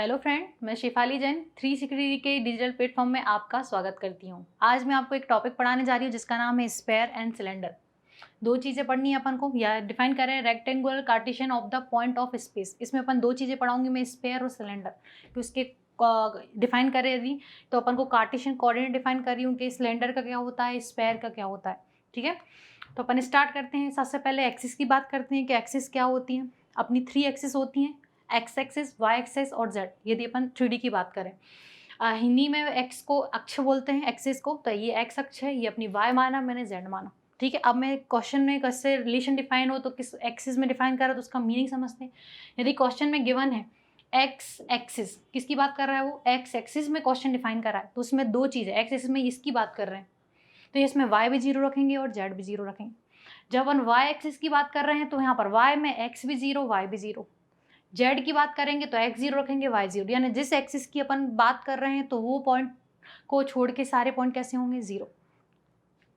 Hello friend, मैं शिफाली जैन 360 के digital platform में आपका स्वागत करती हूँ। आज मैं आपको एक टॉपिक पढ़ाने जा रही हूँ जिसका नाम है स्पेयर एंड सिलेंडर। दो चीज़ें पढ़नी है अपन को, या डिफाइन करें rectangular Cartesian of the point of space. इसमें अपन दो चीज़ें पढ़ाऊंगी मैं, स्पेयर और सिलेंडर। तो उसके डिफाइन करें यदि, तो अपन को कार्टेशियन कोऑर्डिनेट डिफाइन कर रही हूँ कि सिलेंडर का क्या होता है, स्पेयर का क्या होता है। ठीक है, तो अपन स्टार्ट करते हैं। सबसे पहले एक्सिस की बात करते हैं कि एक्सिस क्या होती है। अपनी 3 एक्सिस होती हैं, एक्स एक्सिस, वाई एक्सिस और जेड। यदि अपन 3D की बात करें, हिंदी में एक्स को अक्ष बोलते हैं, एक्सिस को। तो ये एक्स अक्ष है, ये अपनी वाई माना, मैंने जेड माना। ठीक है, अब मैं क्वेश्चन में कैसे रिलेशन डिफाइन हो तो किस एक्सिस में डिफाइन कर रहा है तो उसका मीनिंग समझते हैं। यदि क्वेश्चन में गिवन है एक्स एक्सिस, किसकी बात कर रहा है वो, एक्स एक्सिस में क्वेश्चन डिफाइन कर रहा है, तो उसमें दो चीज़ें, एक्स एक्सिस में इसकी बात कर रहे हैं तो इसमें वाई भी 0 रखेंगे और जेड भी 0 रखेंगे। जब अपन वाई एक्सिस की बात कर रहे हैं तो यहाँ पर वाई में एक्स भी 0, वाई भी 0। जेड की बात करेंगे तो एक्स 0 रखेंगे, वाई 0, यानी जिस एक्सिस की अपन बात कर रहे हैं तो वो पॉइंट को छोड़ के सारे पॉइंट कैसे होंगे, 0।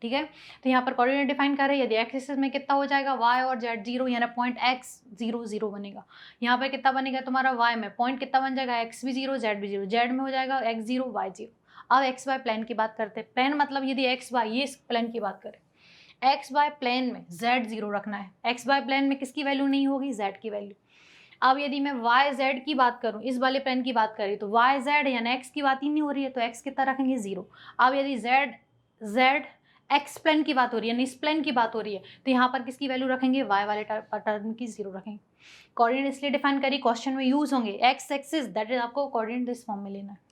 ठीक है, तो यहाँ पर कोऑर्डिनेट डिफाइन कर रहे हैं। यदि एक्स एक्सिस में कितना हो जाएगा, वाई और जेड 0, यानी पॉइंट एक्स 0 0 बनेगा। यहाँ पर कितना बनेगा तुम्हारा, वाई में पॉइंट कितना बन जाएगा, एक्स भी 0, जेड भी 0। जेड में हो जाएगा एक्स 0, वाई 0। अब एक्स वाई प्लेन की बात करते हैं। प्लेन मतलब यदि एक्स वाई, ये प्लेन की बात करें, एक्स वाई प्लेन में जेड 0 रखना है। एक्स वाई प्लेन में किसकी वैल्यू नहीं होगी, जेड की वैल्यू। अब यदि मैं वाई जेड की बात करूं, इस वाले प्लेन की बात करें, तो वाई जेड यानी एक्स की बात ही नहीं हो रही है, तो एक्स कितना रखेंगे, 0। अब यदि जेड जेड एक्स प्लेन की बात हो रही है, यानी इस प्लेन की बात हो रही है, तो यहाँ पर किसकी वैल्यू रखेंगे, वाई वाले टर्म की 0 रखेंगे। कोऑर्डिनेट इसलिए डिफाइन करी, क्वेश्चन में यूज होंगे एक्स एक्सिस, दैट इज आपको कोऑर्डिनेट इस फॉर्म में लेना है।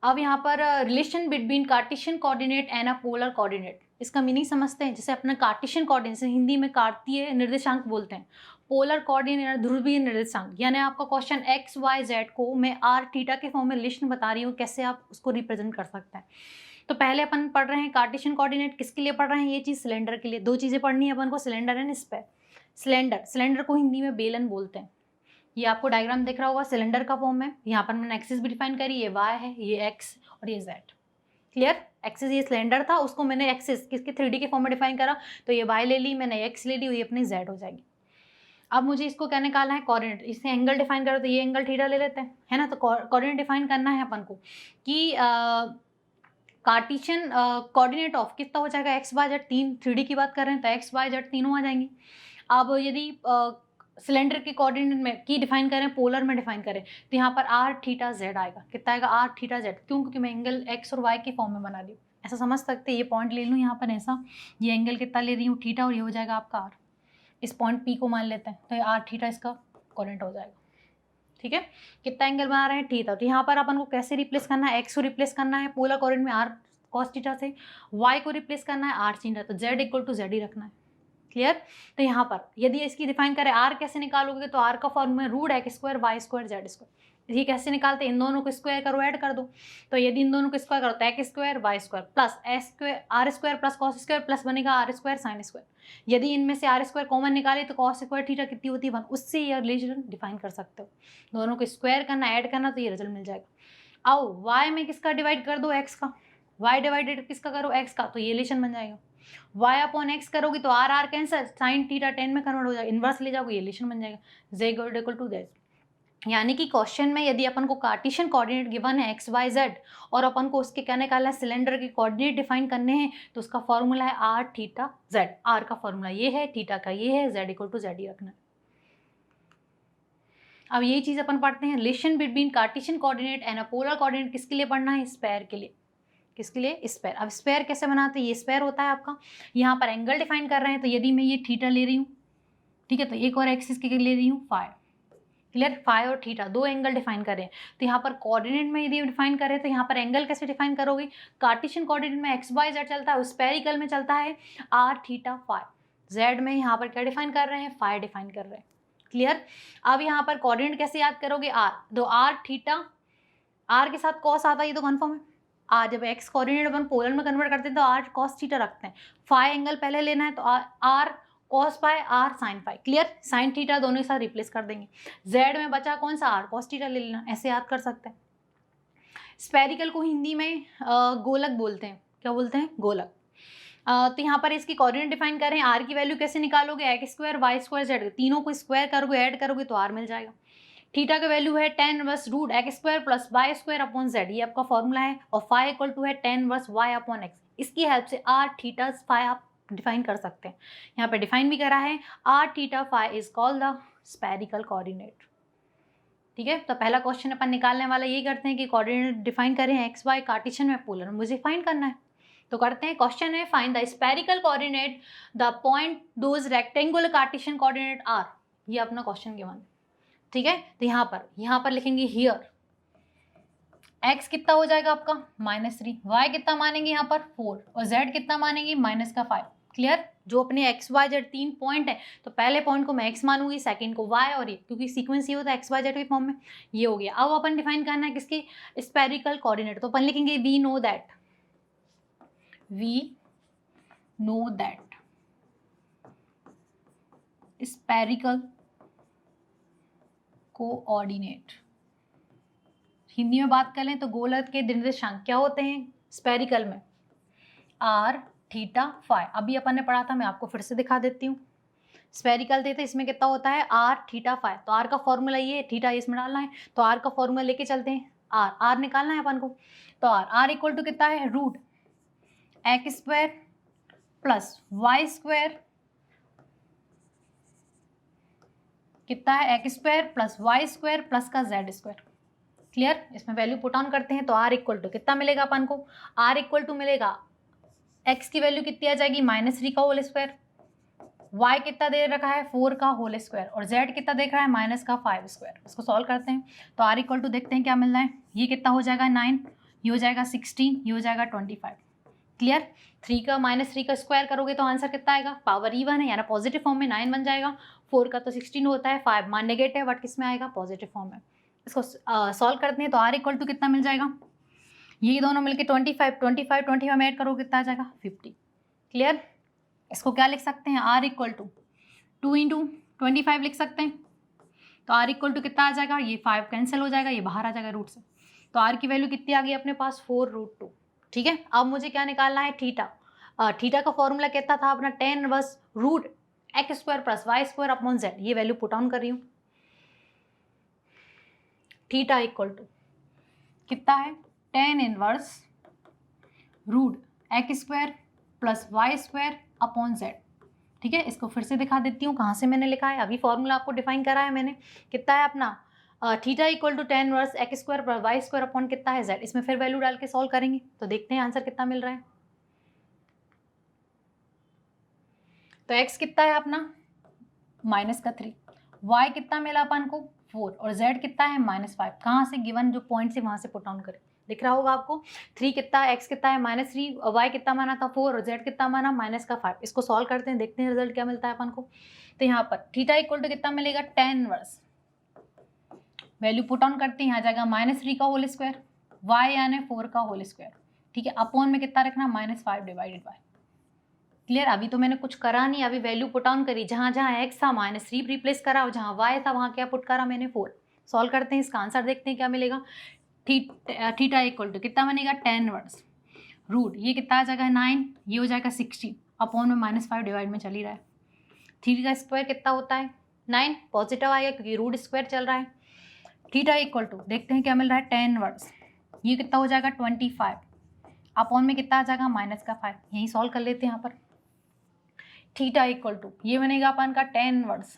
अब यहाँ पर relation between Cartesian coordinate and a polar coordinate, इसका मीनिंग समझते हैं। जैसे अपना कार्टेशियन कोऑर्डिनेट हिंदी में कार्तीय निर्देशांक बोलते हैं, पोलर कोऑर्डिनेट ध्रुवीय निर्देशांक। यानी आपका क्वेश्चन एक्स वाई जेड को मैं आर थीटा के फॉर्म में रिलेशन बता रही हूँ, कैसे आप उसको रिप्रेजेंट कर सकते हैं। तो पहले अपन पढ़ रहे हैं कार्टेशियन कोऑर्डिनेट, किसके लिए पढ़ रहे हैं, ये चीज़ सिलेंडर के लिए। दो चीज़ें पढ़नी है अपन को, सिलेंडर एंड स्पेयर। सिलेंडर को हिंदी में बेलन बोलते हैं। ये आपको डायग्राम दिख रहा होगा, सिलेंडर का फॉर्म है। यहाँ पर मैंने एक्सिस भी डिफाइन करी, ये वाई है, ये एक्स और ये जेड। क्लियर, एक्सिस ये सिलेंडर था, उसको मैंने एक्सिस किसके 3D के फॉर्म में डिफाइन करा, तो ये वाई ले ली मैंने, एक्स ले ली, ये अपनी जेड हो जाएगी। अब मुझे इसको क्या निकालना है, कोऑर्डिनेट। इससे एंगल डिफाइन करो तो ये एंगल थीटा ले लेते हैं, है ना। तो कोऑर्डिनेट डिफाइन करना है अपन को कि कार्टेशियन कोऑर्डिनेट ऑफ कितना हो जाएगा, एक्स वाई जेड। 3D की बात कर रहे हैं तो एक्स वाई जेड तीनों आ जाएंगे। अब यदि सिलेंडर के कोऑर्डिनेट में की डिफाइन करें, पोलर में डिफाइन करें, तो यहाँ पर आर थीटा जेड आएगा। कितना आएगा, आर थीटा जेड। क्यों, क्योंकि मैं एंगल एक्स और वाई के फॉर्म में बना रही हूँ। ऐसा समझ सकते हैं, ये पॉइंट ले लूँ यहाँ पर ऐसा, ये एंगल कितना ले रही हूँ, थीटा, और ये हो जाएगा आपका आर। इस पॉइंट पी को मान लेते हैं, तो ये आर थीटा इसका कोऑर्डिनेट हो जाएगा। ठीक है, कितना एंगल बना रहे हैं, थीटा। तो यहाँ पर अपन को कैसे रिप्लेस करना है, एक्स को रिप्लेस करना है पोलर कोऑर्डिनेट में आर कॉस थीटा से, वाई को रिप्लेस करना है आर थीटा, तो जेड इक्वल टू जेड ही रखना है। क्लियर, तो यहाँ पर यदि इसकी डिफाइन करें, आर कैसे निकालोगे, तो आर का formula root x square y square z square. ये कैसे निकालते हैं, इन दोनों को स्क्वायर करो, ऐड कर दो। तो यदि इन दोनों को स्क्वायर करो तो x square y square plus s square r square plus cos square plus बनेगा आर स्क्वायर साइन स्क्वायर। यदि इनमें से आर स्क्वायर कॉमन निकाले तो कॉस स्क्वायर थीटा कितनी होती है, 1। उससे ये रिलेशन डिफाइन कर सकते हो, दोनों को स्क्वायर करना, ऐड करना, तो ये रिजल्ट मिल जाएगा। आओ वाई में किसका डिवाइड कर दो, एक्स का। वाई डिवाइडेड किसका करो, एक्स का, तो ये रिलेशन बन जाएगा। y अपॉन एक्स करोगी तो r r cancel, sine theta 10 में कन्वर्ट हो जाएगा, इनवर्स ले जाओगे, ये रिलेशन बन जाएगा, z इक्वल टू z। यानी कि क्वेश्चन में यदि अपन को कार्टेशियन कोऑर्डिनेट गिवन है एक्स वाई जेड, और अपन को उसके क्या निकालना है, सिलेंडर के कोऑर्डिनेट डिफाइन करने हैं, तो उसका फॉर्मूला है आर थीटा जेड। आर का फॉर्मूला ये है, थीटा का ये है, z इक्वल टू जेड ही रखना है। अब यही चीज़ अपन पढ़ते हैं, relation between Cartesian coordinate and a polar coordinate किसके लिए पढ़ना है, स्पेयर के लिए। किसके लिए, स्पेयर। अब स्पेयर कैसे बनाते हैं, ये स्पेयर होता है आपका, यहाँ पर एंगल डिफाइन कर रहे हैं, तो यदि मैं ये थीटा ले रही हूँ, ठीक है, तो एक और एक्सिस के ले रही हूँ फाई। क्लियर, फाई और थीटा दो एंगल डिफाइन करें, तो यहाँ पर कोऑर्डिनेट में यदि डिफाइन करें तो यहाँ पर एंगल कैसे डिफाइन करोगे, कार्टेशियन कोऑर्डिनेट में एक्स वाई जेड चलता है, स्पेरिकल में चलता है आर थीटा फाई। जेड में यहाँ पर क्या डिफाइन कर रहे हैं, फाई डिफाइन कर रहे हैं। क्लियर, अब यहाँ पर कोऑर्डिनेट कैसे याद करोगे, आर, तो आर थीटा, आर के साथ कॉस आता है, ये तो कन्फर्म है। आर जब एक्स कोऑर्डिनेट अपन पोलर में कन्वर्ट करते हैं तो आर कॉस थीटा रखते हैं, फाई एंगल पहले लेना है तो r cos phi r sine phi. Clear, sine theta दोनों के साथ रिप्लेस कर देंगे। जेड में बचा कौन सा, आर कॉस थीटा ले लेना, ऐसे याद कर सकते हैं। स्पेरिकल को हिंदी में गोलक बोलते हैं, क्या बोलते हैं, गोलक। तो यहाँ पर इसकी कोऑर्डिनेट डिफाइन करें, आर की वैल्यू कैसे निकालोगे, x square y square z, तीनों को स्क्वायर करोगे, ऐड करोगे तो आर मिल जाएगा। थीटा का वैल्यू है tan inverse root x square plus y square upon z, ये आपका फॉर्मूला है। और फाई इक्वल टू है tan inverse y upon x. इसकी हेल्प से आर थीटा फाई आप डिफाइन कर सकते हैं। यहाँ पे डिफाइन भी करा है, r theta phi is called the spherical coordinate. ठीक है, तो पहला क्वेश्चन अपन निकालने वाला यही करते हैं कि कोऑर्डिनेट डिफाइन करें, एक्स वाई कार्टेशियन में पोलर मुझे फाइंड करना है। तो करते हैं, क्वेश्चन है find the spherical coordinate the point those rectangular Cartesian coordinate r, ये अपना क्वेश्चन गिवन। ठीक है, तो यहाँ पर लिखेंगे हियर x कितना हो जाएगा आपका -3, y कितना मानेंगे यहाँ पर 4 और z कितना मानेंगे -5। क्लियर, जो अपने x y z 3 पॉइंट है, तो पहले पॉइंट को मैं x मानूंगी, सेकंड को y, और ये क्योंकि सीक्वेंस ये होता है x y z के फॉर्म में, ये हो गया। अब अपन डिफाइन करना है किसके स्फेरिकल कोऑर्डिनेट, तो अपन लिखेंगे we know that spherical coordinate, Hindi में बात करें तो गोलक के निर्देशांक क्या होते हैं स्फेरिकल में, आर थीटा फाई। अभी अपन ने पढ़ा था, मैं आपको फिर से दिखा देती हूँ। स्फेरिकल देते इसमें कितना होता है आर थीटा फाई, तो आर का फॉर्मूला ये है, थीटा इसमें डालना है, तो आर का फॉर्मूला लेके चलते हैं। आर निकालना है अपन को, तो आर इक्वल टू कितना है root x square plus y square, कितना है x square plus y square plus का जेड स्क्वायर। क्लियर, इसमें वैल्यू पुट ऑन करते हैं, तो आर इक्वल टू कितना मिलेगा अपन को, आर इक्वल टू मिलेगा एक्स की वैल्यू कितनी आ जाएगी -3 का होल स्क्वायर, वाई कितना दे रखा है 4 का होल स्क्वायर, और जेड कितना देख रहा है -5 स्क्वायर। इसको सॉल्व करते हैं, तो आर इक्वल टू देखते हैं क्या मिल रहा है, ये कितना हो जाएगा 9, ये हो जाएगा 16, ये हो जाएगा 25। क्लियर, 3 का -3 का स्क्वायर करोगे तो आंसर कितना आएगा, पावर इवन है यानी पॉजिटिव फॉर्म में 9 बन जाएगा, 4 का तो 16 होता है, 5 मान नेगेटिव बट किस में आएगा पॉजिटिव फॉर्म में। इसको सॉल्व करते हैं, तो आर इक्वल टू कितना मिल जाएगा, ये दोनों मिलके 25 में ऐड करोगे कितना आ जाएगा 50। क्लियर, इसको क्या लिख सकते हैं, आर इक्वल टू 2 इंटू 25 लिख सकते हैं, तो आर इक्वल टू कितना आ जाएगा, ये 5 कैंसिल हो जाएगा, ये बाहर आ जाएगा रूट से, तो आर की वैल्यू कितनी आ गई अपने पास 4√2। ठीक है, अब मुझे क्या निकालना है थीटा, थीटा का फॉर्मूला कितना था अपना tan inverse root x square plus y square upon z, ये वैल्यू पुट ऑन कर रही हूँ। थीटा इक्वल टू कितना है tan inverse root x square plus y square upon z. ठीक है, इसको फिर से दिखा देती हूँ कहाँ से मैंने लिखा है, अभी फॉर्मूला आपको डिफाइन करा है मैंने, कितना है अपना theta equal to tan inverse x square plus y square upon कितना है जेड। इसमें फिर वैल्यू डाल के सॉल्व करेंगे, तो देखते हैं आंसर कितना मिल रहा है। तो x कितना है अपना -3, y कितना मिला अपन को 4 और z कितना है -5। कहाँ से गिवन जो पॉइंट से वहाँ से पुट ऑन करें, दिख रहा होगा आपको 3 कितना है, x कितना है -3, y कितना माना था 4 और z कितना माना -5। इसको सॉल्व करते हैं, देखते हैं रिजल्ट क्या मिलता है अपन को। तो यहाँ पर थीटा इक्वल टू कितना मिलेगा tan inverse, value put on करते हैं, यहाँ जाएगा -3 का होल स्क्वायर, y यानी 4 का होल स्क्वायर। ठीक है, अपॉन में कितना रखना -5 डिवाइडेड बाय। क्लियर, अभी तो मैंने कुछ करा नहीं, अभी वैल्यू पुट ऑन करी, जहाँ जहाँ x था -3 रिप्लेस करा और जहाँ y था वहाँ क्या पुट करा मैंने 4। सॉल्व करते हैं, इसका आंसर देखते हैं क्या मिलेगा। थीटा इक्वल टू कितना बनेगा tan इनवर्स रूट, ये कितना आ जाएगा 9, ये हो जाएगा 16 अपॉन में -5 डिवाइड में चल ही रहा है। 3 का स्क्वायर कितना होता है 9, पॉजिटिव आएगा क्योंकि रूट स्क्वायर चल रहा है। थीटा इक्वल टू देखते हैं क्या मिल रहा है tan इनवर्स, ये कितना हो जाएगा 25 अपॉन में कितना आ जाएगा -5। यही सॉल्व कर लेते हैं यहाँ पर। थीटा इक्वल टू ये बनेगा अपन का tan इनवर्स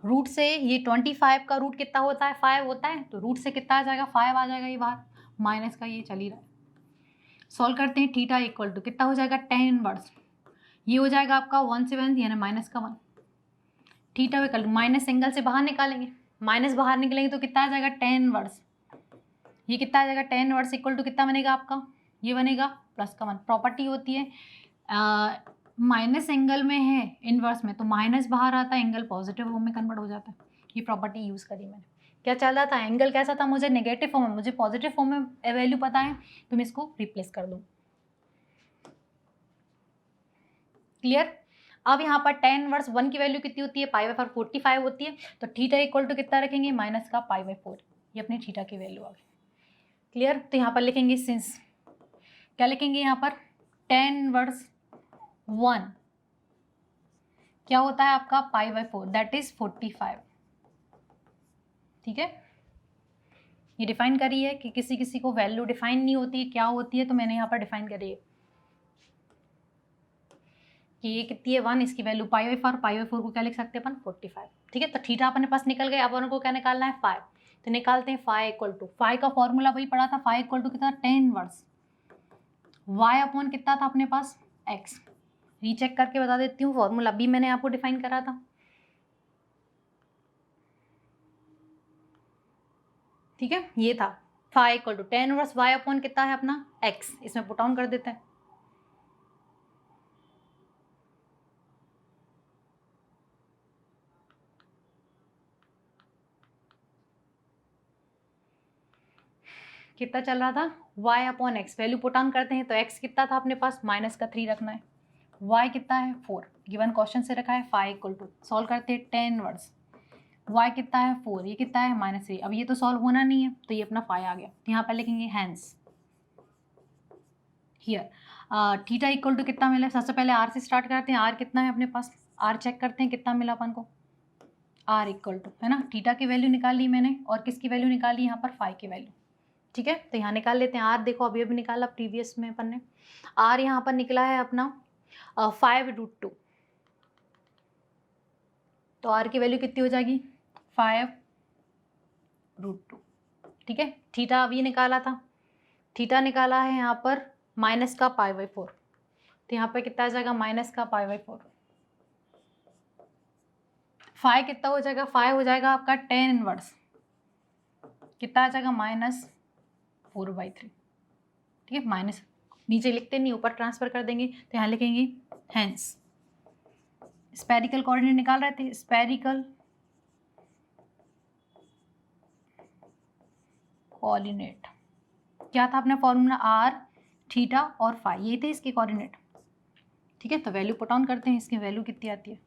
रूट से, ये 25 का रूट कितना होता है 5 होता है, तो रूट से कितना आ जाएगा 5 आ जाएगा, ये बाहर माइनस का ये चल ही रहा है। सॉल्व करते हैं, थीटा इक्वल टू कितना हो जाएगा tan इनवर्स, ये हो जाएगा आपका 1/7 यानी -1। Theta equal to minus angle से बाहर निकालेंगे, माइनस बाहर निकलेंगे तो कितना आ जाएगा tan इनवर्स, ये कितना आ जाएगा tan इनवर्स इक्वल टू कितना बनेगा आपका, ये बनेगा +1। प्रॉपर्टी होती है माइनस एंगल में है इनवर्स में तो माइनस बाहर आता है, एंगल पॉजिटिव फॉर्म में कन्वर्ट हो जाता है। ये प्रॉपर्टी यूज़ करी मैंने। क्या चल रहा था, एंगल कैसा था, मुझे नेगेटिव फॉर्म में, मुझे पॉजिटिव फॉर्म में वैल्यू पता है तो मैं इसको रिप्लेस कर दूँ। क्लियर, अब यहाँ पर tan इनवर्स 1 की वैल्यू कितनी होती है π/45 होती है, तो थीटा इक्वल टू कितना रखेंगे -π/4, ये अपनी थीटा की वैल्यू आ गई। क्लियर, तो यहाँ पर लिखेंगे सिंस, क्या लिखेंगे यहाँ पर tan इनवर्स 1 क्या होता है आपका π/4 दैट इज 45। ठीक है, ये डिफाइन करी है कि किसी किसी को वैल्यू डिफाइन नहीं होती है, क्या होती है, तो मैंने यहाँ पर डिफाइन करी है कि ये कितनी है 1, इसकी वैल्यू पाई4 को क्या लिख सकते हैं अपन 45। ठीक है, तो थीटा अपने पास निकल गए। अब अपन को क्या निकालना है 5, तो निकालते हैं फाई इक्वल टू, फाई का फॉर्मूला वही पड़ा था, फाई इक्वल टू कितना 10 इनवर्स वाई अपॉन कितना था अपने पास एक्स। रीचेक करके बता देती हूँ, फॉर्मूला भी मैंने आपको डिफाइन करा था। ठीक है, ये था phi equal to 10 inverse y upon कितना है अपना एक्स, इसमें पुट ऑन कर देते हैं। कितना चल रहा था y upon x, value put on करते हैं तो x कितना था अपने पास -3 रखना है, y कितना है 4, गिवन क्वेश्चन से रखा है फाई इक्वल टू, सॉल्व करते हैं 10 इनवर्स y कितना है 4, ये कितना है -3। अब ये तो सॉल्व होना नहीं है तो ये अपना फाई आ गया, तो यहाँ पर लिखेंगे hence here theta equal to कितना मिला। सबसे पहले r से स्टार्ट करते हैं, r कितना है अपने पास, r चेक करते हैं कितना मिला अपन को, r इक्वल टू है ना, थीटा की वैल्यू निकाल ली मैंने और किसकी वैल्यू निकाली यहाँ पर फाई की वैल्यू। ठीक है, तो यहाँ निकाल लेते हैं आर, देखो अभी अभी निकाला प्रीवियस में अपन ने, आर यहाँ पर निकला है अपना 5√2, तो आर की वैल्यू कितनी हो जाएगी 5√2। ठीक है, थीटा अभी निकाला था, थीटा निकाला है यहाँ पर -π/4, तो यहाँ पर कितना आ जाएगा -π/4। फाई कितना हो जाएगा, फाई हो जाएगा आपका 10 इनवर्स, कितना आ जाएगा -4/3। ठीक है, माइनस नीचे लिखते नहीं, ऊपर ट्रांसफर कर देंगे, तो यहाँ लिखेंगे हैंस स्पेरिकल कोऑर्डिनेट निकाल रहे थे, स्पेरिकल कोऑर्डिनेट क्या था अपना फॉर्मूला, आर थीटा और फाई, ये थे इसके कोऑर्डिनेट। ठीक है, तो वैल्यू पुट ऑन करते हैं, इसकी वैल्यू कितनी आती है,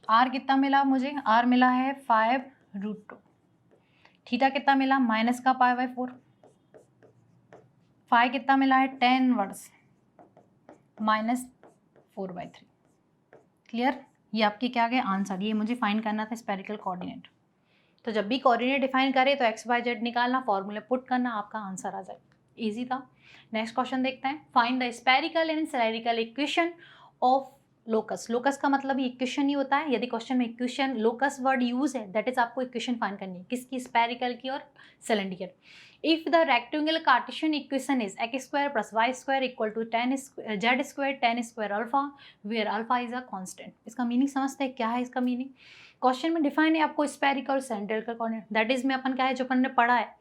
आर कितना मिला मुझे, आर मिला है 5√2, थीटा कितना मिला -π/4, फाई कितना मिला है 10 इनवर्स -4/3। क्लियर, ये आपके क्या गए आंसर, ये मुझे फाइंड करना था स्पेरिकल कोऑर्डिनेट। तो जब भी कोऑर्डिनेट डिफाइन करे तो XYZ निकालना, फॉर्मूले पुट करना, आपका आंसर आ जाए, इजी था। नेक्स्ट क्वेश्चन देखते हैं, find the spherical and cylindrical equation of locus. Locus का मतलब इक्वेशन ही होता है, यदि क्वेश्चन में इक्वेशन लोकस वर्ड यूज है दैट इज आपको इक्वेशन फाइंड करनी है, किसकी, स्पेरिकल की और cylindrical. If the rectangular Cartesian equation is x² + y² = z² tan² alpha where alpha is a constant. इसका मीनिंग समझते हैं, क्या है इसका मीनिंग। क्वेश्चन में डिफाइन है आपको स्पेरिकल और सिलेंड्रिकल कोऑर्डिनेट, दैट इज में अपन क्या है जो अपन ने पढ़ा है,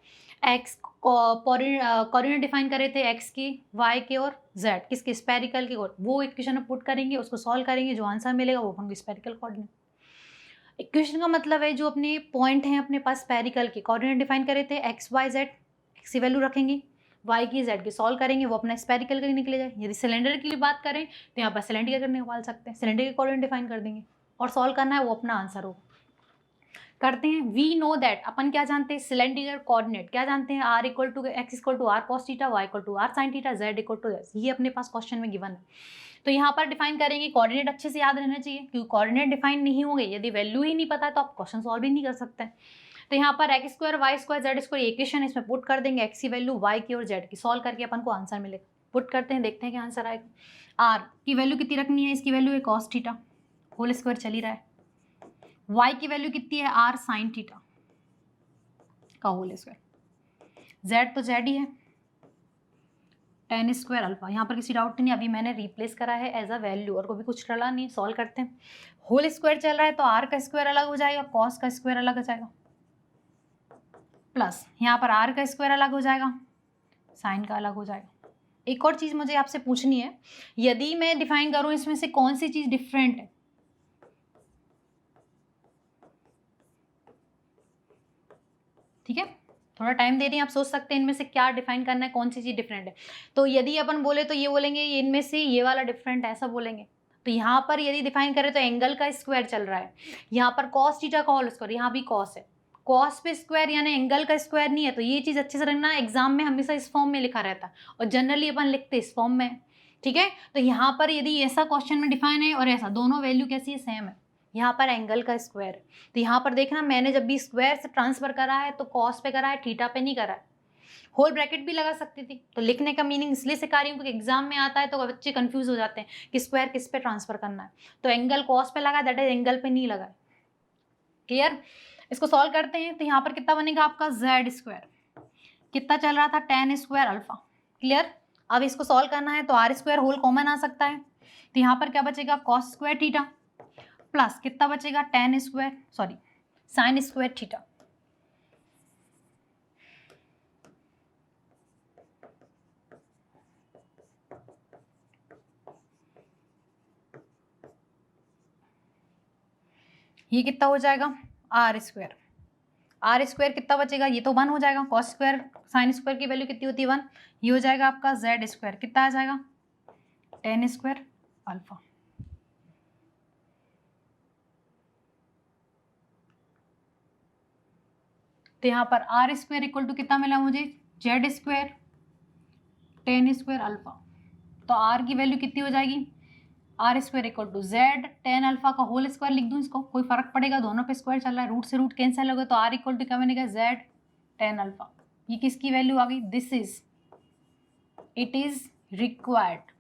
एक्स कोऑर्डिनेट डिफाइन करे थे एक्स की, वाई के और जेड किसके, स्पेरिकल की, और वो इक्वेशन में पुट करेंगे, उसको सॉल्व करेंगे, जो आंसर मिलेगा वो अपन को स्पेरिकल कोऑर्डिनेट। इक्वेशन का मतलब है जो अपने पॉइंट हैं अपने पास स्पेरिकल के, कोऑर्डिनेट डिफाइन करे थे एक्स वाई जेड, एक्स की वैल्यू रखेंगे, वाई की जेड की सॉल्व करेंगे, वो अपना स्पेरिकल के लिए निकले जाए। यदि सिलेंडर के लिए बात करें तो यहाँ पर सिलेंडर का निकाल सकते हैं, सिलेंडर के कोऑर्डिनेट डिफाइन कर देंगे और सॉल्व करना है, वो अपना आंसर होगा। करते हैं, वी नो दैट, अपन क्या जानते हैं, सिलेंड्रिकल कोऑर्डिनेट क्या जानते हैं, r = x = r cos theta, y = r sin theta, z = s, ये अपने पास क्वेश्चन में गिवन है। तो यहाँ पर डिफाइन करेंगे, कोऑर्डिनेट अच्छे से याद रहना चाहिए, क्योंकि कोऑर्डिनेट डिफाइन नहीं होंगे, यदि वैल्यू ही नहीं पता है तो आप क्वेश्चन सॉल्व ही नहीं कर सकते। तो यहाँ पर x² y² z² इक्वेशन इसमें पुट कर देंगे, x की वैल्यू, y की और z की, सॉल्व करके अपन को आंसर मिलेगा। पुट करते हैं, देखते हैं क्या आंसर आएगा। r की वैल्यू कितनी रखनी है, इसकी वैल्यू है cos थीटा होल स्क्वायर चल ही रहा है, y की वैल्यू कितनी है r sin थीटा का होल स्क्वायर, z तो z ही है tan² अल्फा, यहाँ पर किसी डाउट नहीं, अभी मैंने रिप्लेस करा है एज अ वैल्यू और कोई कुछ डला नहीं। सॉल्व करते हैं, होल स्क्वायर चल रहा है तो r का स्क्वायर अलग हो जाएगा, cos का स्क्वायर अलग हो जाएगा, प्लस यहाँ पर r का स्क्वायर अलग हो जाएगा, साइन का अलग हो जाएगा। एक और चीज़ मुझे आपसे पूछनी है, यदि मैं डिफाइन करूँ इसमें से कौन सी चीज़ डिफरेंट है, ठीक है, थोड़ा टाइम दे रही हैं, आप सोच सकते हैं इनमें से क्या डिफाइन करना है, कौन सी चीज़ डिफरेंट है। तो यदि अपन बोले तो ये बोलेंगे ये इनमें से ये वाला डिफरेंट है, ऐसा बोलेंगे। तो यहाँ पर यदि डिफाइन करें तो एंगल का स्क्वायर चल रहा है, यहाँ पर cos थीटा का होल स्क्वायर, यहाँ भी cos है, cos पे स्क्वायर यानी एंगल का स्क्वायर नहीं है। तो ये चीज़ अच्छे से रखना, एग्जाम में हमेशा इस फॉर्म में लिखा रहता है और जनरली अपन लिखते इस फॉर्म में, ठीक है। तो यहाँ पर यदि ऐसा क्वेश्चन में डिफाइन है और ऐसा, दोनों वैल्यू कैसी है, सेम है, यहाँ पर एंगल का स्क्वायर। तो यहाँ पर देखना, मैंने जब भी स्क्वायर से ट्रांसफर करा है तो कॉस पे करा है, थीटा पे नहीं करा है। होल ब्रैकेट भी लगा सकती थी। तो लिखने का मीनिंग इसलिए सिखा रही हूँ क्योंकि एग्जाम में आता है तो बच्चे कंफ्यूज हो जाते हैं कि स्क्वायर किस पे ट्रांसफर करना है। तो एंगल कॉस पे लगा, दैट इज एंगल पे नहीं लगा। क्लियर? इसको सॉल्व करते हैं तो यहाँ पर कितना बनेगा आपका जेड स्क्वायर, कितना चल रहा था tan स्क्वायर अल्फा। क्लियर? अब इसको सॉल्व करना है तो आर स्क्वायर होल कॉमन आ सकता है। तो यहाँ पर क्या बचेगा, कॉस स्क्वायर थीटा प्लस कितना बचेगा, साइन स्क्वायर थीटा। ये कितना हो जाएगा, आर स्क्वायर। आर स्क्वायर कितना बचेगा, ये तो 1 हो जाएगा। कॉस स्क्वायर साइन स्क्वायर की वैल्यू कितनी होती है, 1। ये हो जाएगा आपका जेड स्क्वायर, कितना आ जाएगा, tan स्क्वायर अल्फा। तो यहाँ पर आर स्क्वायर इक्वल टू कितना मिला मुझे, z square tan square alpha. तो आर की वैल्यू कितनी हो जाएगी, r square equal to z tan alpha का होल स्क्वायर लिख दूँ इसको, कोई फर्क पड़ेगा, दोनों पे स्क्वायर चल रहा है, रूट से रूट कैंसिल होगा। तो आर इक्वल टू क्या बनेगा, जेड tan अल्फा। ये किसकी वैल्यू आ गई, this is it is required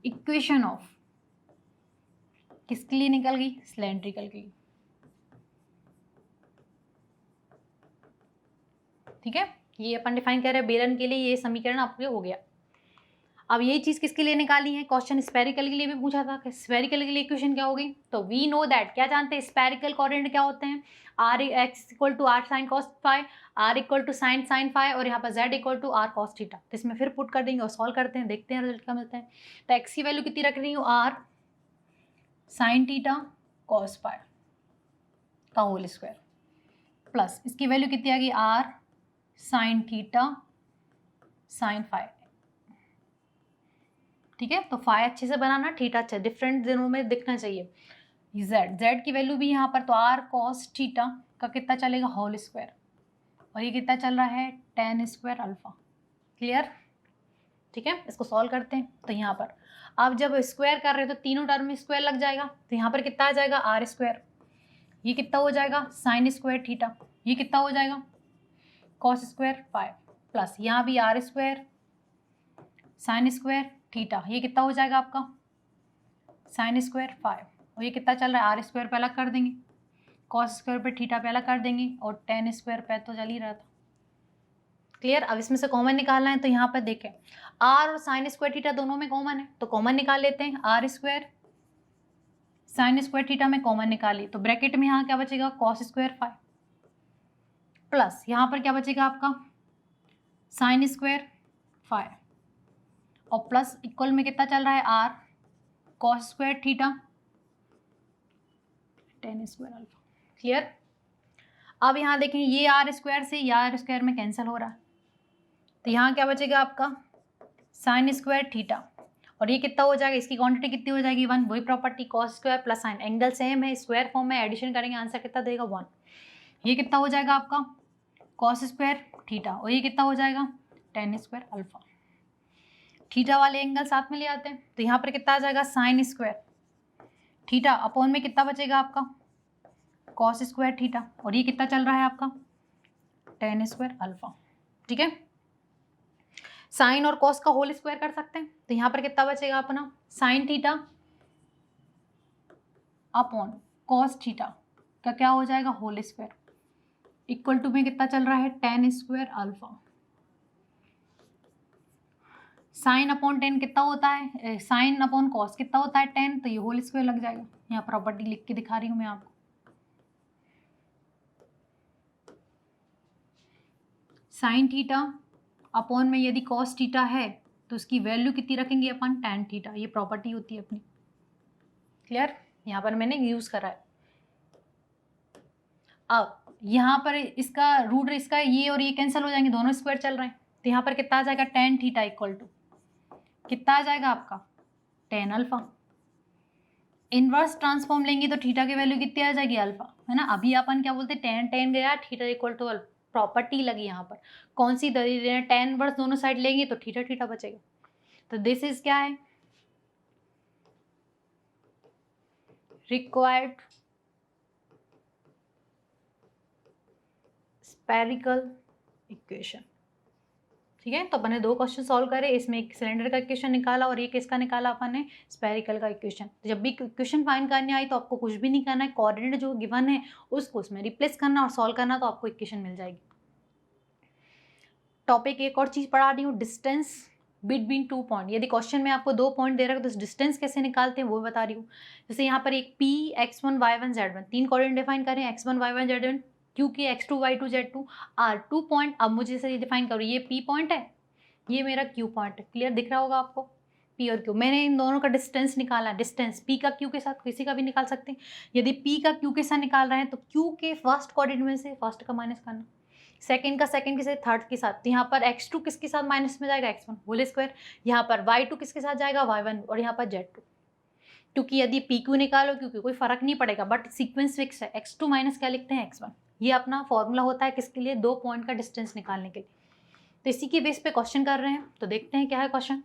equation of, किसके लिए निकल गई, सिलेंड्रिकल की। ठीक है, ये अपन डिफाइन कर रहे हैं बेलन के लिए, ये समीकरण आपके हो गया। अब यही चीज किसके लिए निकाली है, क्वेश्चन स्फेरिकल के लिए भी पूछा था कि स्फेरिकल के लिए इक्वेशन क्या होगी। तो वी नो दैट, क्या जानते हैं, स्फेरिकल कोऑर्डिनेट क्या होते हैं, r x equal to r sine cos phi, r equal to sine sine phi, और यहाँ पर z equal to r cos theta. तो इसमें फिर पुट कर देंगे और सॉल्व करते हैं, देखते हैं रिजल्ट क्या मिलता है। तो एक्स की वैल्यू कितनी रख रही हूँ, r sine theta cos phi का होल स्क्वायर प्लस इसकी वैल्यू कितनी आ गई, r sine theta sine phi. ठीक है, तो फाई अच्छे से बनाना, थीटा अच्छा डिफरेंट दिनों में दिखना चाहिए। जेड की वैल्यू भी यहाँ पर, तो आर कॉस थीटा का कितना चलेगा, होल स्क्वायर, और ये कितना चल रहा है, tan स्क्वायर अल्फा। क्लियर? ठीक है, इसको सॉल्व करते हैं। तो यहाँ पर आप जब स्क्वायर कर रहे हो तो तीनों टर्म में स्क्वायर लग जाएगा। तो यहाँ पर कितना आ जाएगा, आर स्क्वायर, ये कितना हो जाएगा, साइन स्क्वायर थीटा, ये कितना हो जाएगा, कॉस स्क्वायर फाइव, प्लस यहाँ भी r square sine square theta, ये कितना हो जाएगा आपका, साइन स्क्वायर फाइव, और ये कितना चल रहा है, आर स्क्वायर पे अलग कर देंगे, कॉस स्क्वायर पे थीटा पे अलग कर देंगे, और tan स्क्वायर पे तो चल ही रहा था। क्लियर? अब इसमें से कॉमन निकालना है। तो यहाँ पर देखें, आर और साइन स्क्वायर थीटा दोनों में कॉमन है, तो कॉमन निकाल लेते हैं। R square sine square theta में कॉमन निकालिए, तो ब्रैकेट में यहाँ क्या बचेगा, कॉस स्क्वायर फाइव, प्लस यहाँ पर क्या बचेगा आपका, साइन स्क्वायर फाइव, और प्लस इक्वल में कितना चल रहा है, r cos square theta tan square alpha. Clear? अब यहाँ देखें, ये आर स्क्वायर से ये आर स्क्वायर में कैंसिल हो रहा है, तो यहाँ क्या बचेगा आपका, साइन स्क्वायर थीटा, और ये कितना हो जाएगा, इसकी क्वांटिटी कितनी हो जाएगी, 1। वही property, cos square plus sign, angle same है, स्क्वायर फॉर्म में एडिशन करेंगे, आंसर कितना देगा, 1। ये कितना हो जाएगा आपका, कॉस स्क्वायर थीटा, और ये कितना हो जाएगा, tan स्क्वायर अल्फा। थीटा वाले एंगल साथ में ले आते हैं, तो यहाँ पर कितना आ जाएगा, साइन स्क्वायर थीटा अपॉन में कितना बचेगा आपका, कॉस स्क्वायर थीटा, और ये कितना चल रहा है आपका, tan स्क्वायर अल्फा। ठीक है, साइन और कॉस का होल स्क्वायर कर सकते हैं, तो यहाँ पर कितना बचेगा अपना, sine theta upon cos theta का क्या हो जाएगा, होल स्क्वायर, इक्वल टू में कितना चल रहा है, tan square alpha. Sine upon ten कितना होता है, साइन अपॉन कॉस कितना होता है, 10, तो ये होल स्क्वायर लग जाएगा। यहाँ प्रॉपर्टी लिख के दिखा रही हूँ मैं आपको। साइन थीटा अपॉन में यदि कॉस थीटा है तो उसकी वैल्यू कितनी रखेंगे अपन, tan थीटा, ये प्रॉपर्टी होती है अपनी। क्लियर? यहाँ पर मैंने यूज करा है। अब यहाँ पर इसका रूट, इसका ये और ये कैंसिल हो जाएंगे, दोनों स्क्वायर चल रहे हैं, तो यहाँ पर कितना आ जाएगा, tan थीटा इक्वल टू कितना आ जाएगा आपका, tan अल्फा। इनवर्स ट्रांसफॉर्म लेंगे तो थीटा की वैल्यू कितनी आ जाएगी, अल्फा, है ना। अभी अपन क्या बोलते हैं, tan गया, theta equal to alpha, property लगी यहाँ पर। कौन सी दे रहे हैं, tan इनवर्स दोनों साइड लेंगे तो थीटा थीटा बचेगा। तो दिस इज क्या है, रिक्वायर्ड स्फेरिकल इक्वेशन। ठीक है, तो अपन ने 2 क्वेश्चन सॉल्व करे, इसमें एक सिलेंडर का इक्वेशन निकाला और एक किसका निकाला अपन ने, स्फेरिकल का इक्वेशन। तो जब भी इक्वेशन फाइंड करनी आई तो आपको कुछ भी नहीं करना है, कोऑर्डिनेट जो गिवन है उसको उसमें रिप्लेस करना और सॉल्व करना, तो आपको इक्वेशन मिल जाएगी। टॉपिक एक और चीज पढ़ा रही हूँ, डिस्टेंस बिटवीन 2 पॉइंट। यदि क्वेश्चन में आपको 2 पॉइंट दे रखा है तो डिस्टेंस कैसे निकालते हैं वो बता रही हूँ। जैसे यहाँ पर एक P x1 y1 z1 3 coordinate define करें, x1 y1 z1 q के x2 y2 z2 r 2 point. अब मुझे इसे डिफाइन करो, ये P पॉइंट है, ये मेरा Q पॉइंट है। क्लियर दिख रहा होगा आपको, P और Q। मैंने इन दोनों का डिस्टेंस निकाला, डिस्टेंस P का Q के साथ किसी का भी निकाल सकते हैं। यदि P का Q के साथ निकाल रहे हैं तो Q के फर्स्ट कोऑर्डिनेट में से फर्स्ट का माइनस करना, सेकंड का सेकंड के साथ, थर्ड के साथ। तो यहाँ पर x2 किसके साथ माइनस में जाएगा, x1 होल स्क्वायर। यहाँ पर y2 किसके साथ जाएगा, y1, और यहाँ पर z2। क्योंकि यदि PQ निकालो, क्योंकि कोई फर्क नहीं पड़ेगा, बट सीक्वेंस फिक्स है, x2 माइनस क्या लिखते हैं, x1। ये अपना फॉर्मूला होता है किसके लिए, 2 पॉइंट का डिस्टेंस निकालने के लिए। तो इसी के बेस पे क्वेश्चन कर रहे हैं, तो देखते हैं क्या है क्वेश्चन।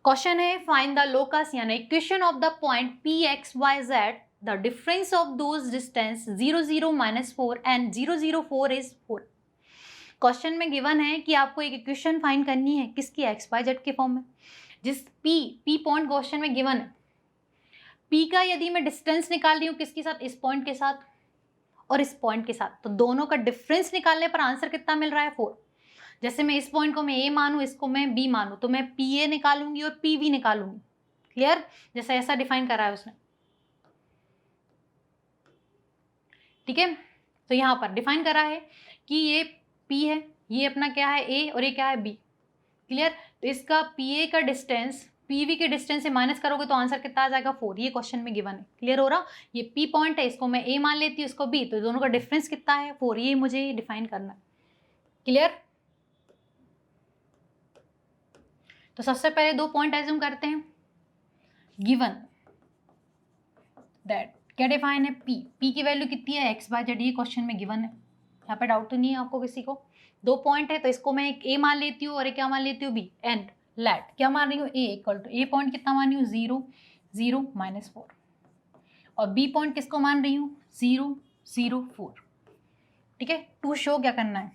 क्वेश्चन है फाइंड द लोकस यानी equation of the point P(x,y,z) the difference of those distance 0 0 minus 4 and 0 0 4 is 4। Question में गिवन है कि आपको एक इक्वेशन फाइंड करनी है किसकी, x,y,z के फॉर्म में। जिस P पॉइंट क्वेश्चन में गिवन है, P का यदि मैं डिस्टेंस निकाल रही हूँ किसके साथ, इस पॉइंट के साथ और इस पॉइंट के साथ, तो दोनों का डिफरेंस निकालने पर आंसर कितना मिल रहा है, 4। जैसे मैं इस पॉइंट को मैं A मानूं, इसको मैं B मानूं, तो मैं PA निकालूंगी और PB निकालूंगी। क्लियर, जैसे ऐसा डिफाइन करा है उसने। ठीक है, तो यहाँ पर डिफाइन करा है कि ये P है, ये अपना क्या है A और ये क्या है B। क्लियर, तो इसका PA का डिस्टेंस PB के डिस्टेंस से माइनस करोगे तो आंसर कितना आ जाएगा, 4। ये क्वेश्चन में गिवन है। क्लियर हो रहा, ये P पॉइंट है, इसको मैं A मान लेती हूँ, इसको B, तो दोनों का डिफरेंस कितना है, 4। ये मुझे डिफाइन करना है। क्लियर, तो सबसे पहले 2 पॉइंट एज्यूम करते हैं। गिवन दैट क्या डिफाइन है, P की वैल्यू कितनी है, x,y,z, ये क्वेश्चन में गिवन है। यहाँ पे डाउट तो नहीं है आपको किसी को। 2 पॉइंट है तो इसको मैं एक A मान लेती हूँ और एक क्या मान लेती हूँ, B। एंड लेट क्या मान रही हूँ, A equal to A point कितना मान रही हूँ, 0 0 -4, और B पॉइंट किसको मान रही हूँ, 0 0 4। ठीक है, टू शो क्या करना है,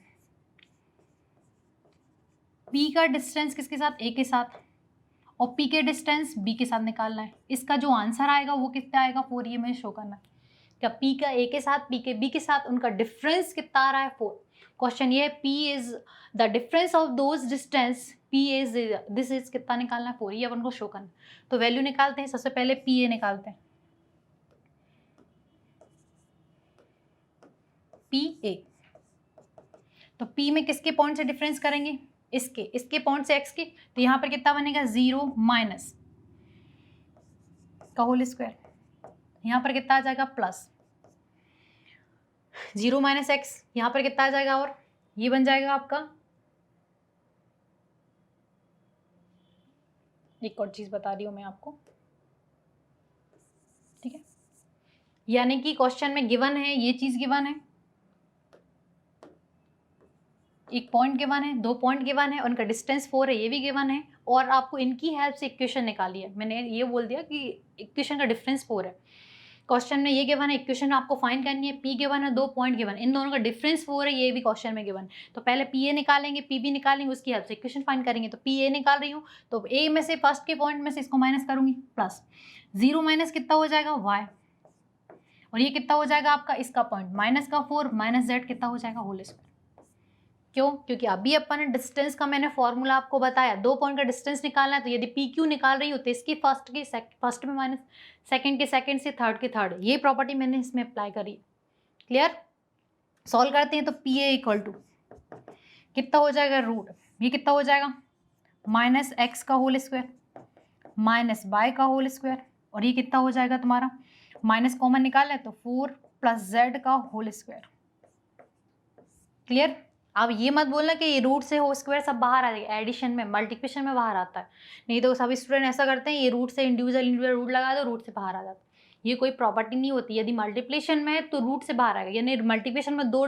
P का डिस्टेंस किसके साथ, A के साथ, और P के डिस्टेंस B के साथ निकालना है। इसका जो आंसर आएगा वो कितना आएगा, 4। ये मुझे शो करना है क्या P का A के साथ, P के B के साथ उनका डिफरेंस कितना आ रहा है, 4। क्वेश्चन ये P is the difference of those distance, P is this is कितना निकालना है, 4। ये अपन को शो करना। तो वैल्यू निकालते हैं, सबसे पहले PA निकालते हैं, PA। तो P में किसके पॉइंट से डिफरेंस करेंगे, इसके पॉइंट से x के, तो यहाँ पर कितना बनेगा, 0 माइनस का होल स्क्वायर, यहाँ पर कितना आ जाएगा, प्लस 0 माइनस एक्स, यहाँ पर कितना आ जाएगा, और ये बन जाएगा आपका। एक और चीज बता रही हूँ मैं आपको, ठीक है, यानी कि क्वेश्चन में गिवन है, ये चीज गिवन है, एक पॉइंट गिवन है, 2 पॉइंट गिवन है, उनका डिस्टेंस 4 है, ये भी गिवन है, और आपको इनकी हेल्प से इक्वेशन निकाली है। मैंने ये बोल दिया कि इक्वेशन का डिफरेंस 4 है। क्वेश्चन में ये गिवन है, इक्वेशन आपको फाइंड करनी है, P गिवन है, 2 पॉइंट गिवन, इन दोनों का डिफरेंस 4 है, ये भी क्वेश्चन में गिवन। तो पहले PA निकालेंगे, PB निकालेंगे, उसकी हेल्प से इक्वेशन फाइंड करेंगे। तो PA निकाल रही हूँ, तो A में से फर्स्ट के पॉइंट में से इसको माइनस करूंगी, प्लस 0 माइनस कितना हो जाएगा, y, और ये कितना हो जाएगा आपका, इसका पॉइंट माइनस का 4 माइनस z कितना हो जाएगा, होल स्क्वायर। क्यों, क्योंकि अभी अपन ने डिस्टेंस का मैंने फॉर्मूला आपको बताया, 2 पॉइंट का डिस्टेंस निकालना है, तो यदि PQ निकाल रही हो तो इसकी फर्स्ट में माइनस, सेकंड के सेकंड से थर्ड के थर्ड, ये प्रॉपर्टी मैंने इसमें अप्लाई करी। क्लियर, सॉल्व करते हैं तो PA इक्वल टू कितना हो जाएगा, रूट, ये कितना हो जाएगा, माइनस x का होल स्क्वायर माइनस y का होल स्क्वायर, और ये कितना हो जाएगा तुम्हारा, माइनस कॉमन निकाल है तो 4 प्लस z का होल स्क्वायर। क्लियर, अब ये मत बोलना कि ये रूट से हो स्क्वायर सब बाहर आ जाएगा, एडिशन में मल्टीप्लिकेशन में बाहर आता है, नहीं तो सभी स्टूडेंट ऐसा करते हैं, ये रूट से इंडिविजुअल रूट लगा दो, रूट से बाहर आ जाता है। ये कोई प्रॉपर्टी नहीं होती, यदि मल्टीप्लिकेशन में है तो रूट से बाहर आएगा, यानी मल्टीप्लिकेशन में 2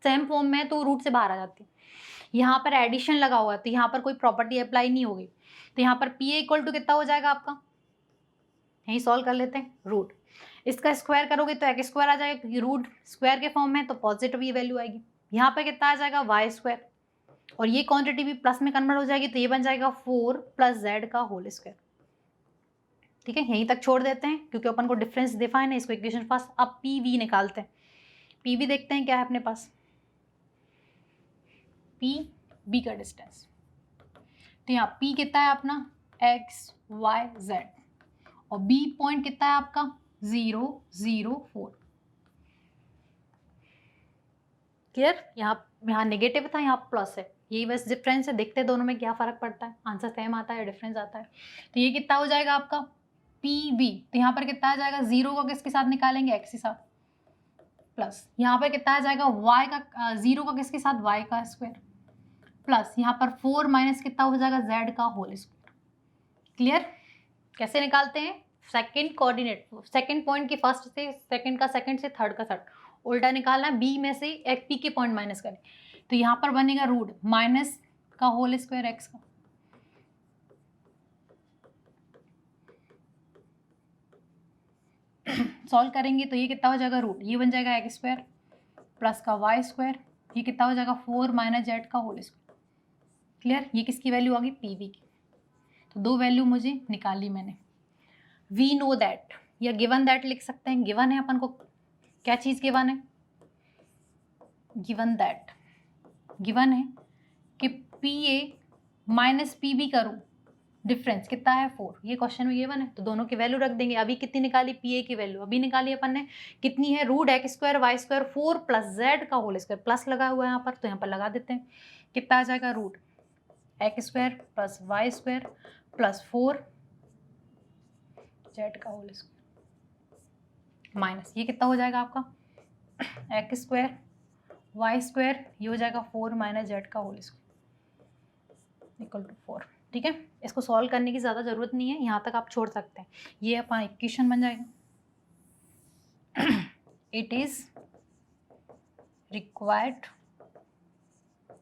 सेम फॉर्म में है तो रूट से बाहर आ जाती है। यहाँ पर एडिशन लगा हुआ है तो यहाँ पर कोई प्रॉपर्टी अप्लाई नहीं होगी। तो यहाँ पर PA इक्वल टू कितना हो जाएगा आपका, यहीं सॉल्व कर लेते हैं। रूट इसका स्क्वायर करोगे तो एक्स स्क्वायर आ जाएगा, क्योंकि रूट स्क्वायर के फॉर्म में तो पॉजिटिव ये वैल्यू आएगी। यहाँ पे कितना आ जाएगा वाई स्क्वायर, और ये क्वांटिटी भी प्लस में कन्वर्ट हो जाएगी, तो ये बन जाएगा 4 + z का होल स्क्वायर। ठीक है, यहीं तक छोड़ देते हैं क्योंकि अपन को डिफरेंस डिफाइन है, इसको इक्वेशन फर्स्ट। अब पी वी निकालते हैं। पी वी देखते हैं क्या है अपने पास, पी बी का डिस्टेंस। तो यहाँ पी कितना है अपना एक्स वाई जेड, और बी पॉइंट कितना है आपका 0 0 4। क्लियर, यहाँ नेगेटिव था, यहाँ प्लस है, यही बस डिफरेंस है। देखते हैं दोनों में क्या फर्क पड़ता है, आंसर सेम आता है, डिफरेंस आता है। तो ये कितना हो जाएगा आपका पी बी, तो यहाँ पर कितना आ जाएगा 0 को किसके साथ निकालेंगे एक्स के साथ, प्लस यहाँ पर कितना आ जाएगा वाई का 0 का किसके साथ वाई का स्क्वायर, प्लस यहाँ पर 4 माइनस कितना हो जाएगा जेड का होल स्क्वायर। क्लियर, कैसे निकालते हैं, सेकंड कोऑर्डिनेट, सेकंड पॉइंट की फर्स्ट से सेकंड का सेकंड से थर्ड का थर्ड उल्टा निकालना है, बी में से एक पी के पॉइंट माइनस करें, तो यहाँ पर बनेगा रूट माइनस का होल स्क्वायर एक्स का, सॉल्व करेंगे तो ये कितना हो जाएगा रूट, ये बन जाएगा एक्स स्क्वायर प्लस का वाई स्क्वायर, ये कितना हो जाएगा 4 माइनस जेड का होल स्क्वायर। क्लियर, ये किसकी वैल्यू आ गई पी वी की। तो दो वैल्यू मुझे निकाली मैंने। वी नो दैट या गिवन दैट लिख सकते हैं। गिवन है अपन को, क्या चीज़ गिवन है, गिवन दैट, गिवन है कि P A minus P B करूँ, डिफरेंस कितना है 4, ये क्वेश्चन में गिवन है, तो दोनों की वैल्यू रख देंगे। अभी कितनी निकाली पी ए की वैल्यू, अभी निकाली अपन ने, कितनी है root x square y square 4 + z का होल स्क्वायर, प्लस लगा हुआ है यहाँ पर, तो यहाँ पर लगा देते हैं। कितना आ जाएगा root x square + y square + 4 z का होल स्क्वायर माइनस ये कितना हो जाएगा आपका एक्स स्क्वायर वाई स्क्वायर, ये हो जाएगा 4 माइनस जेड का होल स्क्वायर इक्वल टू 4। ठीक है, इसको सॉल्व करने की ज़्यादा ज़रूरत नहीं है, यहाँ तक आप छोड़ सकते हैं। ये अपना इक्वेशन बन जाएगा। इट इज़ रिक्वायर्ड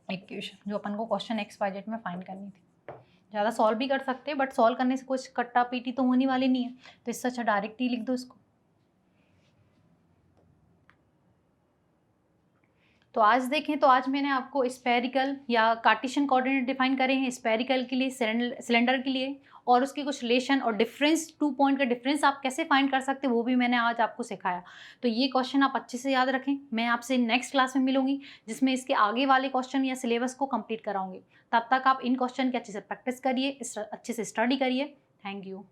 इक्वेशन, जो अपन को क्वेश्चन XYZ में फाइंड करनी थी। ज़्यादा सॉल्व भी कर सकते हैं, बट सॉल्व करने से कुछ कट्टा पीटी तो होने वाली नहीं है, तो इससे अच्छा डायरेक्ट ही लिख दो इसको। तो आज देखें, तो आज मैंने आपको स्फेरिकल या कार्टेशियन कोऑर्डिनेट डिफाइन करे हैं, स्फेरिकल के लिए, सिलेंडर के लिए, और उसके कुछ रिलेशन और डिफरेंस, 2 पॉइंट का डिफरेंस आप कैसे फाइंड कर सकते हैं वो भी मैंने आज आपको सिखाया। तो ये क्वेश्चन आप अच्छे से याद रखें। मैं आपसे नेक्स्ट क्लास में मिलूंगी जिसमें इसके आगे वाले क्वेश्चन या सिलेबस को कंप्लीट कराऊंगी। तब तक आप इन क्वेश्चन की अच्छे से प्रैक्टिस करिए, अच्छे से स्टडी करिए। Thank you.